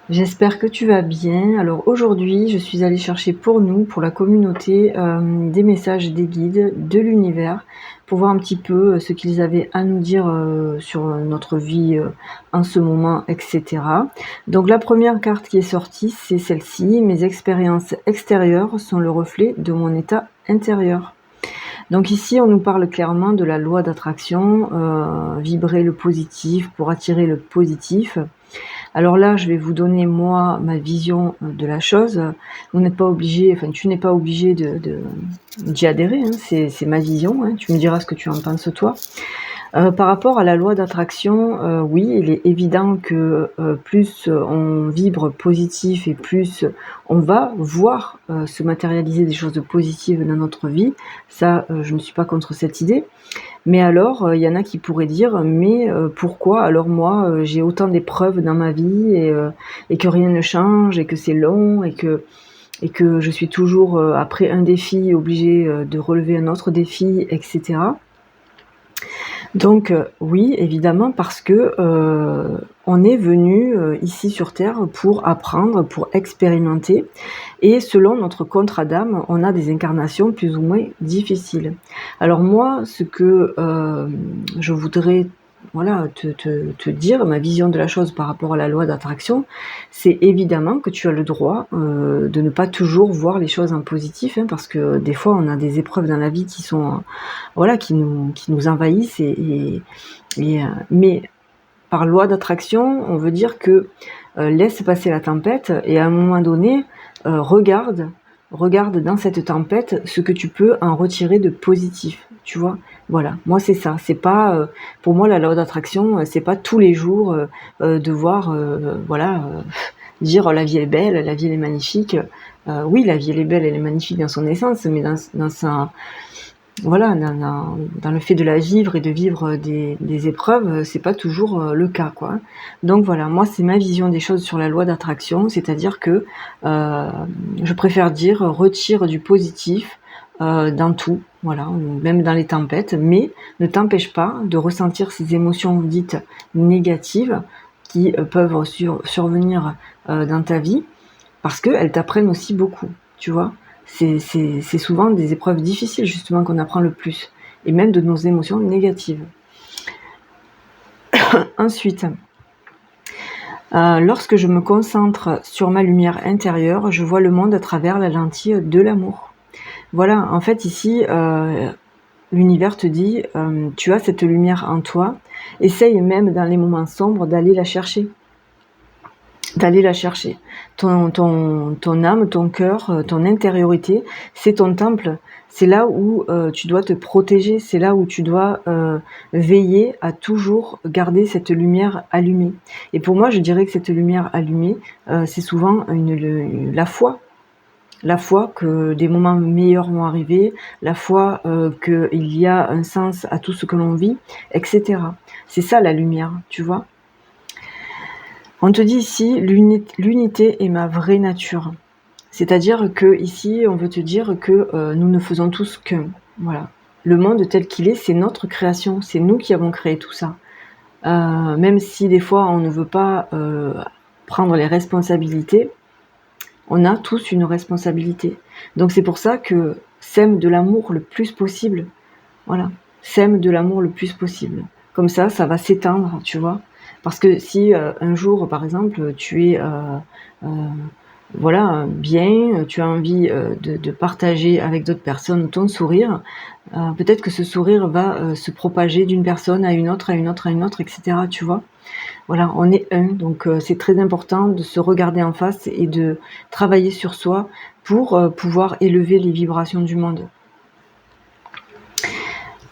J'espère que tu vas bien. Alors aujourd'hui, je suis allée chercher pour nous, pour la communauté, des messages des guides de l'univers pour voir un petit peu, ce qu'ils avaient à nous dire, sur, notre vie, en ce moment et cetera. Donc la première carte qui est sortie, c'est celle-ci: «Mes expériences extérieures sont le reflet de mon état intérieur». Donc ici, on nous parle clairement de la loi d'attraction, vibrer le positif pour attirer le positif. Alors là, je vais vous donner moi ma vision, de la chose. Vous n'êtes pas obligé, enfin tu n'es pas obligé d'y adhérer, hein, c'est ma vision, hein. Tu me diras ce que tu en penses toi. Par rapport à la loi d'attraction, oui, il est évident que, plus, on vibre positif et plus on va voir, se matérialiser des choses positives dans notre vie. Ça, je ne suis pas contre cette idée. Mais alors, il y en a qui pourraient dire: «Mais, pourquoi alors moi, j'ai autant d'épreuves dans ma vie et que rien ne change et que c'est long et que je suis toujours, après un défi obligée, de relever un autre défi et cetera». Donc oui, évidemment parce que, on est venu, ici sur terre pour apprendre, pour expérimenter et selon notre contrat d'âme, on a des incarnations plus ou moins difficiles. Alors moi, ce que, je voudrais, voilà, te dire, ma vision de la chose par rapport à la loi d'attraction, c'est évidemment que tu as le droit, de ne pas toujours voir les choses en positif, hein, parce que des fois, on a des épreuves dans la vie qui sont, voilà, qui nous envahissent mais par loi d'attraction, on veut dire que, laisse passer la tempête et à un moment donné, regarde dans cette tempête ce que tu peux en retirer de positif, tu vois? Voilà, moi c'est ça, c'est pas, pour moi la loi d'attraction, c'est pas tous les jours, devoir, voilà, dire: «Oh, la vie est belle, la vie elle est magnifique». Oui, la vie elle est belle, elle est magnifique dans son essence, mais dans sa voilà, dans le fait de la vivre et de vivre des épreuves, c'est pas toujours, le cas, quoi, hein. Donc voilà, moi, c'est ma vision des choses sur la loi d'attraction, c'est-à-dire que, heu, je préfère dire: «Retire du positif, dans tout», voilà, même dans les tempêtes, mais ne t'empêche pas de ressentir ces émotions dites négatives qui, peuvent survenir, dans ta vie parce qu'elles t'apprennent aussi beaucoup, tu vois? C'est souvent des épreuves difficiles justement qu'on apprend le plus et même de nos émotions négatives. Ensuite, lorsque je me concentre sur ma lumière intérieure, je vois le monde à travers la lentille de l'amour. Voilà, en fait ici, l'univers te dit, «Tu as cette lumière en toi, essaye même dans les moments sombres d'aller la chercher». D'aller la chercher. Ton âme, ton cœur, ton intériorité, c'est ton temple. C'est là où, tu dois te protéger, c'est là où tu dois, veiller à toujours garder cette lumière allumée et pour moi, je dirais que cette lumière allumée, c'est souvent la foi. La foi que des moments meilleurs vont arriver, la foi, qu'il y a un sens à tout ce que l'on vit et cetera. C'est ça la lumière, tu vois? On te dit ici: «L'unité est ma vraie nature». C'est-à-dire qu'ici, on veut te dire que, nous ne faisons tous qu'un. Voilà. Le monde tel qu'il est, c'est notre création, c'est nous qui avons créé tout ça. Même si des fois on ne veut pas, prendre les responsabilités, on a tous une responsabilité. Donc c'est pour ça que sème de l'amour le plus possible. Voilà. Sème de l'amour le plus possible. Comme ça va s'éteindre, tu vois? Parce que si, un jour, par exemple, tu es, heu, voilà, bien, tu as envie, de partager avec d'autres personnes ton sourire, peut-être que ce sourire va, se propager d'une personne à une autre, à une autre, à une autre et cetera, tu vois? Voilà, on est un, donc c'est très important de se regarder en face et de travailler sur soi pour, pouvoir élever les vibrations du monde.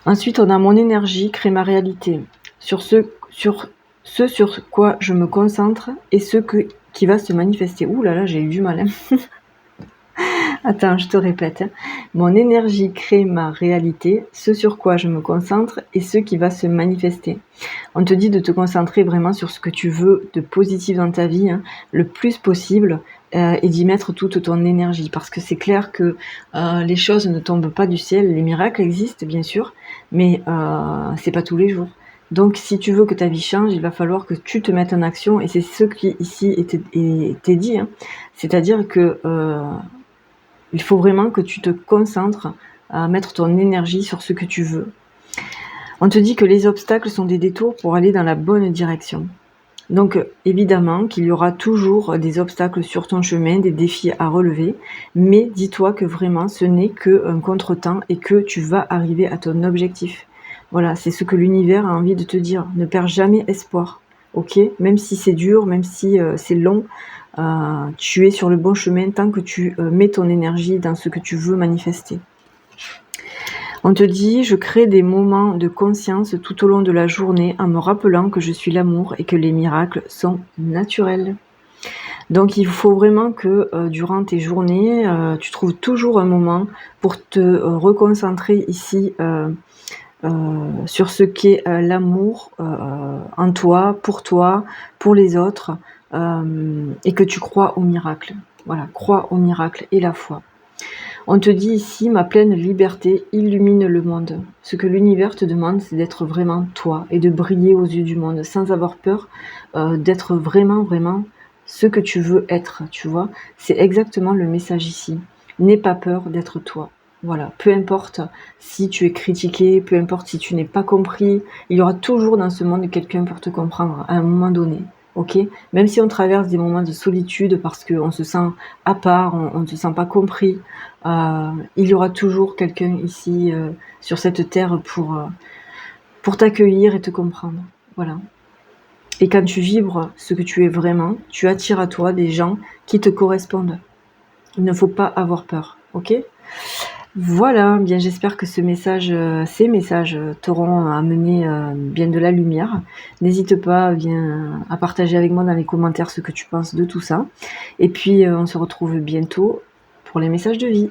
Ensuite, on a mon énergie crée ma réalité. Sur ce sur quoi je me concentre et qui va se manifester. Ouh là là, j'ai eu du mal, hein. Attends, je te répète, hein. Mon énergie crée ma réalité, ce sur quoi je me concentre et ce qui va se manifester. On te dit de te concentrer vraiment sur ce que tu veux de positif dans ta vie, hein, le plus possible, et d'y mettre toute ton énergie. Parce que c'est clair que, les choses ne tombent pas du ciel. Les miracles existent bien sûr, mais c'est pas tous les jours. Donc si tu veux que ta vie change, il va falloir que tu te mettes en action et c'est ce qui ici était dit, hein. C'est-à-dire que, il faut vraiment que tu te concentres à mettre ton énergie sur ce que tu veux. On te dit que les obstacles sont des détours pour aller dans la bonne direction. Donc évidemment qu'il y aura toujours des obstacles sur ton chemin, des défis à relever, mais dis-toi que vraiment ce n'est qu'un contretemps et que tu vas arriver à ton objectif. Voilà, c'est ce que l'univers a envie de te dire. Ne perds jamais espoir, ok? Même si c'est dur, même si c'est long, tu es sur le bon chemin tant que tu mets ton énergie dans ce que tu veux manifester. On te dit, je crée des moments de conscience tout au long de la journée en me rappelant que je suis l'amour et que les miracles sont naturels. Donc il faut vraiment que durant tes journées, tu trouves toujours un moment pour te reconcentrer ici sur ce qu'est l'amour en toi, pour les autres, et que tu crois au miracle. Voilà, crois au miracle et la foi. On te dit ici, ma pleine liberté illumine le monde. Ce que l'univers te demande, c'est d'être vraiment toi et de briller aux yeux du monde sans avoir peur d'être vraiment ce que tu veux être, tu vois. C'est exactement le message ici. N'aie pas peur d'être toi. Voilà, peu importe si tu es critiqué, peu importe si tu n'es pas compris, il y aura toujours dans ce monde quelqu'un pour te comprendre à un moment donné. Ok, même si on traverse des moments de solitude parce qu'on se sent à part, on ne se sent pas compris, il y aura toujours quelqu'un ici sur cette terre pour t'accueillir et te comprendre. Voilà. Et quand tu vibres ce que tu es vraiment, tu attires à toi des gens qui te correspondent. Il ne faut pas avoir peur, ok? Voilà, bien j'espère que ces messages t'auront amené bien de la lumière. N'hésite pas bien à partager avec moi dans les commentaires ce que tu penses de tout ça. Et puis on se retrouve bientôt pour les messages de vie.